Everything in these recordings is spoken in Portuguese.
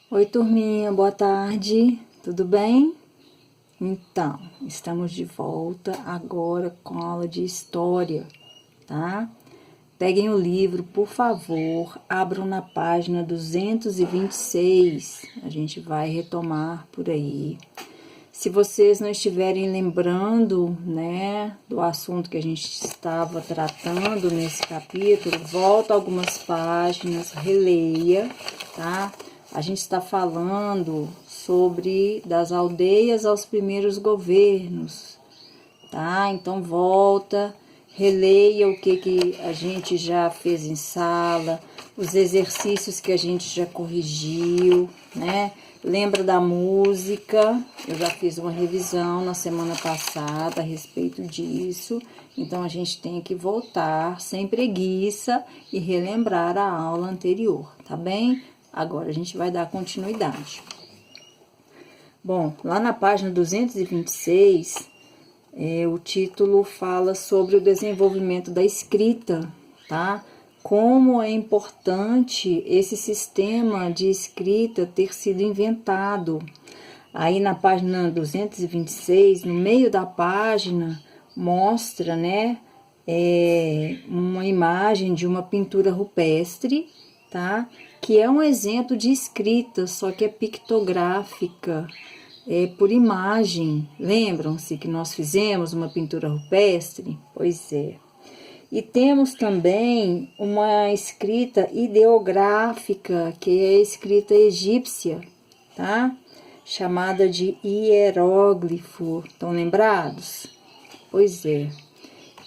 Oi, turminha, boa tarde, tudo bem? Então, estamos de volta agora com a aula de história, tá? Peguem o livro, por favor, abram na página 226, a gente vai retomar por aí. Se vocês não estiverem lembrando, né, do assunto que a gente estava tratando nesse capítulo, volta algumas páginas, releia, tá? A gente está falando sobre das aldeias aos primeiros governos, tá? Então volta, releia o que a gente já fez em sala, os exercícios que a gente já corrigiu, né? Lembra da música? Eu já fiz uma revisão na semana passada a respeito disso. Então a gente tem que voltar sem preguiça e relembrar a aula anterior, tá bem? Agora a gente vai dar continuidade. Bom, lá na página 226, o título fala sobre o desenvolvimento da escrita, tá? Como é importante esse sistema de escrita ter sido inventado. Aí na página 226, no meio da página, mostra, né, uma imagem de uma pintura rupestre, tá? Que é um exemplo de escrita, só que é pictográfica, por imagem. Lembram-se que nós fizemos uma pintura rupestre? Pois é. E temos também uma escrita ideográfica, que é a escrita egípcia, tá? Chamada de hieróglifo. Estão lembrados? Pois é.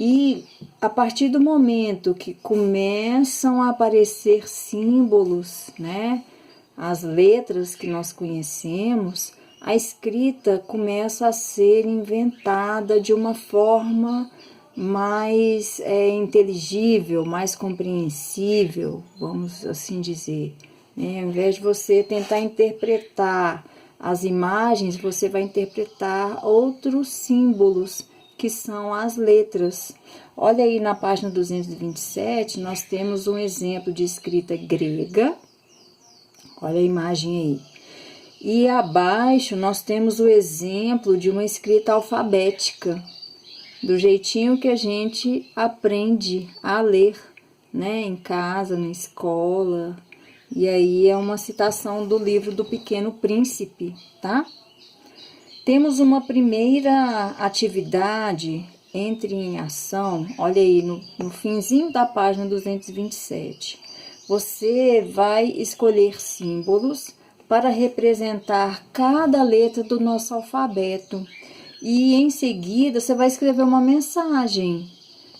E a partir do momento que começam a aparecer símbolos, né? As letras que nós conhecemos, a escrita começa a ser inventada de uma forma mais inteligível, mais compreensível, vamos assim dizer. Ao invés de você tentar interpretar as imagens, você vai interpretar outros símbolos, que são as letras. Olha aí na página 227, nós temos um exemplo de escrita grega. Olha a imagem aí. E abaixo nós temos o exemplo de uma escrita alfabética, do jeitinho que a gente aprende a ler, né, em casa, na escola. E aí é uma citação do livro do Pequeno Príncipe, tá? Temos uma primeira atividade, entre em ação, olha aí no finzinho da página 227. Você vai escolher símbolos para representar cada letra do nosso alfabeto. E em seguida você vai escrever uma mensagem.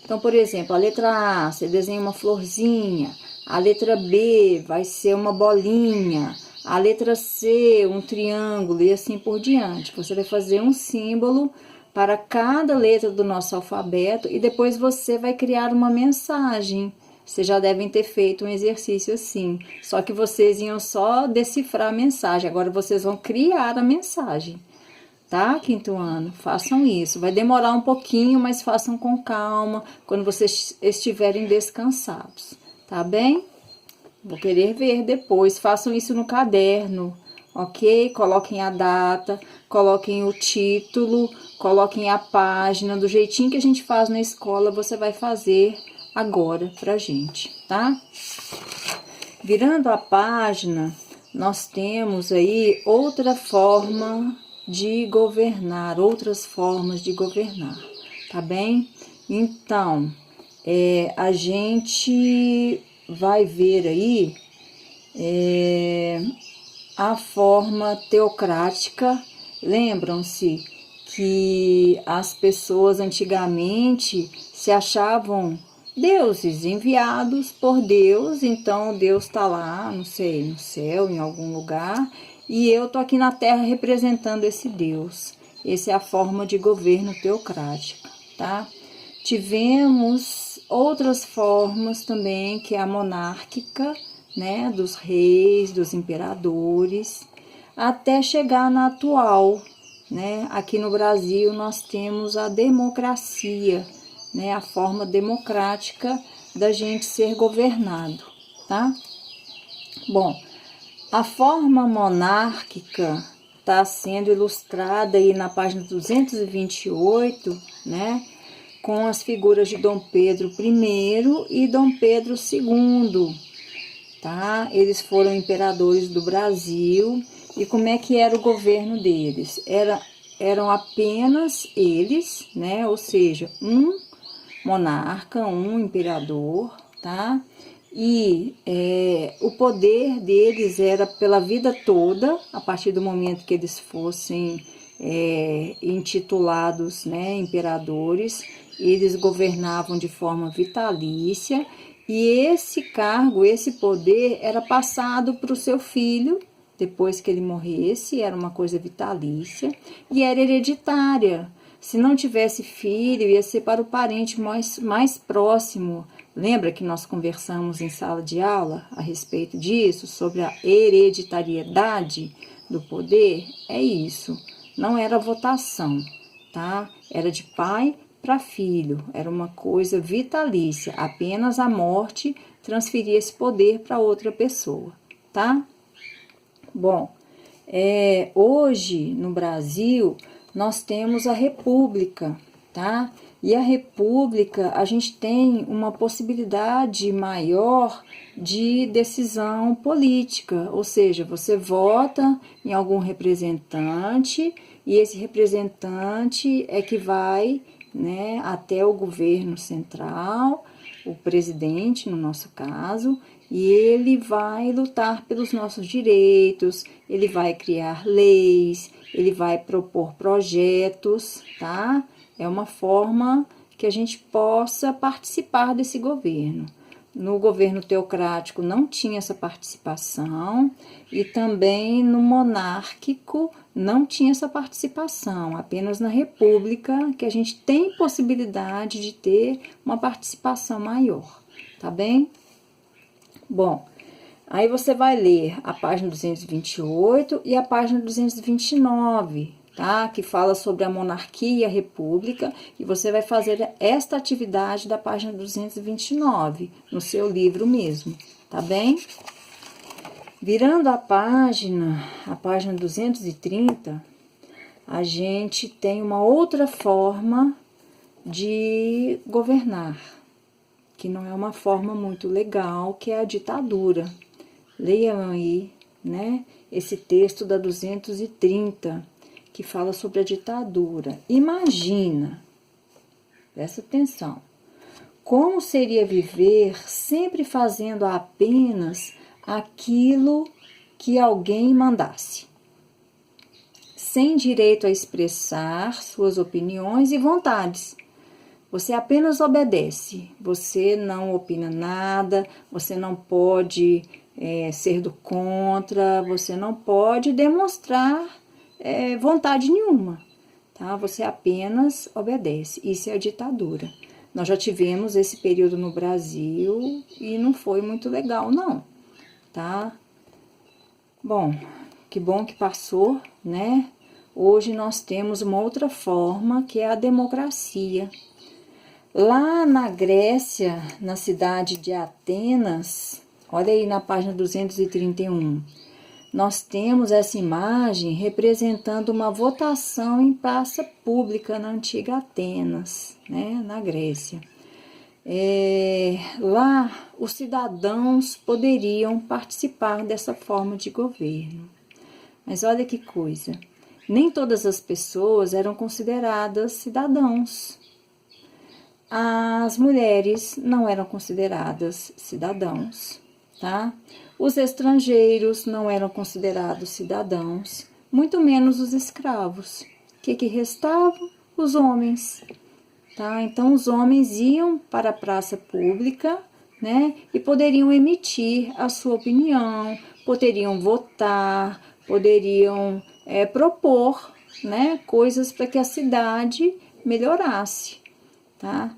Então, por exemplo, a letra A, você desenha uma florzinha. A letra B vai ser uma bolinha. A letra C, um triângulo e assim por diante. Você vai fazer um símbolo para cada letra do nosso alfabeto e depois você vai criar uma mensagem. Vocês já devem ter feito um exercício assim. Só que vocês iam só decifrar a mensagem. Agora vocês vão criar a mensagem. Tá, quinto ano? Façam isso. Vai demorar um pouquinho, mas façam com calma, quando vocês estiverem descansados. Tá bem? Vou querer ver depois. Façam isso no caderno, ok? Coloquem a data, coloquem o título, coloquem a página. Do jeitinho que a gente faz na escola, você vai fazer agora pra gente, tá? Virando a página, nós temos aí outra forma de governar, outras formas de governar, tá bem? Então, a gente vai ver aí a forma teocrática. Lembram-se que as pessoas antigamente se achavam deuses enviados por Deus, então Deus está lá, não sei, no céu, em algum lugar, e eu tô aqui na terra representando esse Deus. Essa é a forma de governo teocrática, tá? Tivemos outras formas também, que é a monárquica, né, dos reis, dos imperadores, até chegar na atual, né? Aqui no Brasil nós temos a democracia, né, a forma democrática da gente ser governado, tá? Bom, A forma monárquica está sendo ilustrada aí na página 228, né? Com as figuras de Dom Pedro I e Dom Pedro II, tá? Eles foram imperadores do Brasil. E como é que era o governo deles? Eram apenas eles, né? Ou seja, um monarca, um imperador, tá? E o poder deles era pela vida toda, a partir do momento que eles fossem intitulados, né, imperadores, eles governavam de forma vitalícia, e esse cargo, esse poder era passado para o seu filho, depois que ele morresse, era uma coisa vitalícia, e era hereditária. Se não tivesse filho, ia ser para o parente mais próximo. Lembra que nós conversamos em sala de aula a respeito disso, sobre a hereditariedade do poder? É isso. Não era votação, tá? Era de pai para filho. Era uma coisa vitalícia. Apenas a morte transferia esse poder para outra pessoa, tá? Bom, hoje no Brasil nós temos a República, tá? E a República, a gente tem uma possibilidade maior de decisão política, ou seja, você vota em algum representante e esse representante é que vai, né, até o governo central, o presidente, no nosso caso, e ele vai lutar pelos nossos direitos, ele vai criar leis, ele vai propor projetos, tá? É uma forma que a gente possa participar desse governo. No governo teocrático não tinha essa participação e também no monárquico não tinha essa participação. Apenas na república que a gente tem possibilidade de ter uma participação maior, tá bem? Bom, aí você vai ler a página 228 e a página 229, tá? Que fala sobre a monarquia e a república, e você vai fazer esta atividade da página 229 no seu livro mesmo, tá bem? Virando a página 230, a gente tem uma outra forma de governar, que não é uma forma muito legal, que é a ditadura. Leiam aí, né, esse texto da 230, que fala sobre a ditadura. Imagina, presta atenção, como seria viver sempre fazendo apenas aquilo que alguém mandasse, sem direito a expressar suas opiniões e vontades. Você apenas obedece, você não opina nada, você não pode ser do contra, você não pode demonstrar vontade nenhuma, tá? Você apenas obedece. Isso é a ditadura. Nós já tivemos esse período no Brasil e não foi muito legal, não, tá? Bom que passou, né? Hoje nós temos uma outra forma, que é a democracia. Lá na Grécia, na cidade de Atenas, olha aí na página 231, nós temos essa imagem representando uma votação em praça pública na antiga Atenas, né, na Grécia. Lá, os cidadãos poderiam participar dessa forma de governo. Mas olha que coisa, nem todas as pessoas eram consideradas cidadãos. As mulheres não eram consideradas cidadãos, tá? Os estrangeiros não eram considerados cidadãos, muito menos os escravos. O que restavam? Os homens, tá? Então, os homens iam para a praça pública, né? E poderiam emitir a sua opinião, poderiam votar, poderiam propor, né, coisas para que a cidade melhorasse, tá?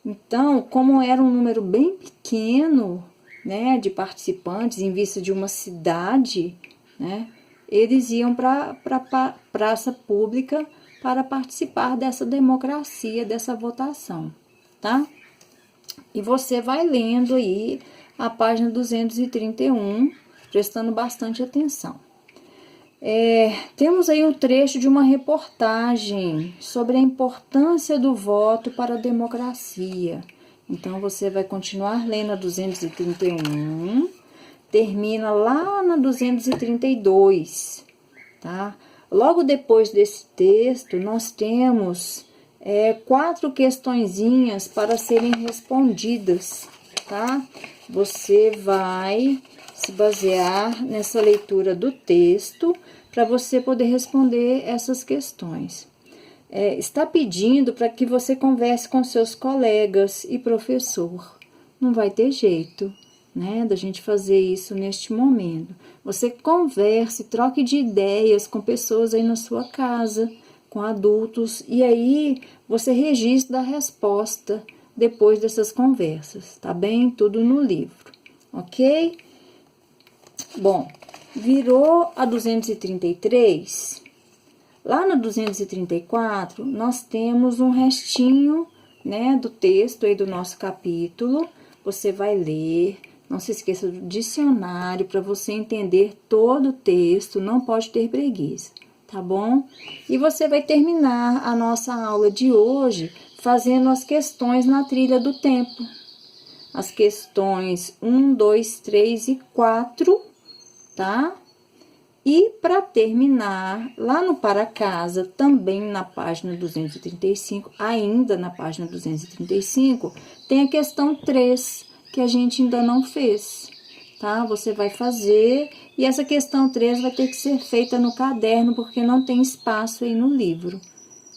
Então, como era um número bem pequeno, né, de participantes em vista de uma cidade, né, eles iam para a praça pública para participar dessa democracia, dessa votação, tá? E você vai lendo aí a página 231, prestando bastante atenção. Temos aí um trecho de uma reportagem sobre a importância do voto para a democracia. Então, você vai continuar lendo a 231, termina lá na 232, tá? Logo depois desse texto, nós temos 4 questõezinhas para serem respondidas, tá? Você vai se basear nessa leitura do texto para você poder responder essas questões. Está pedindo para que você converse com seus colegas e professor. Não vai ter jeito, né, da gente fazer isso neste momento. Você converse, troque de ideias com pessoas aí na sua casa, com adultos, e aí você registra a resposta depois dessas conversas, tá bem? Tudo no livro, ok? Bom, virou a 233, lá no 234, nós temos um restinho, né, do texto aí do nosso capítulo. Você vai ler, não se esqueça do dicionário para você entender todo o texto, não pode ter preguiça, tá bom? E você vai terminar a nossa aula de hoje fazendo as questões na trilha do tempo. As questões 1, 2, 3 e 4, tá? E para terminar, lá no Para Casa, também na página 235, ainda na página 235, tem a questão 3, que a gente ainda não fez, tá? Você vai fazer, e essa questão 3 vai ter que ser feita no caderno, porque não tem espaço aí no livro,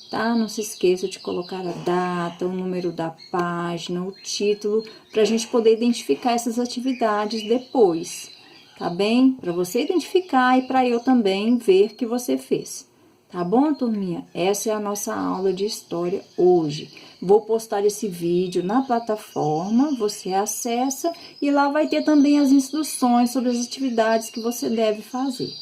tá? Não se esqueça de colocar a data, o número da página, o título, para a gente poder identificar essas atividades depois, tá bem? Para você identificar e para eu também ver que você fez. Tá bom, turminha? Essa é a nossa aula de história hoje. Vou postar esse vídeo na plataforma, você acessa e lá vai ter também as instruções sobre as atividades que você deve fazer,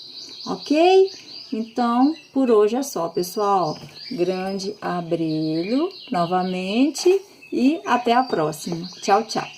ok? Então, por hoje é só, pessoal. Grande abraço novamente e até a próxima. Tchau, tchau.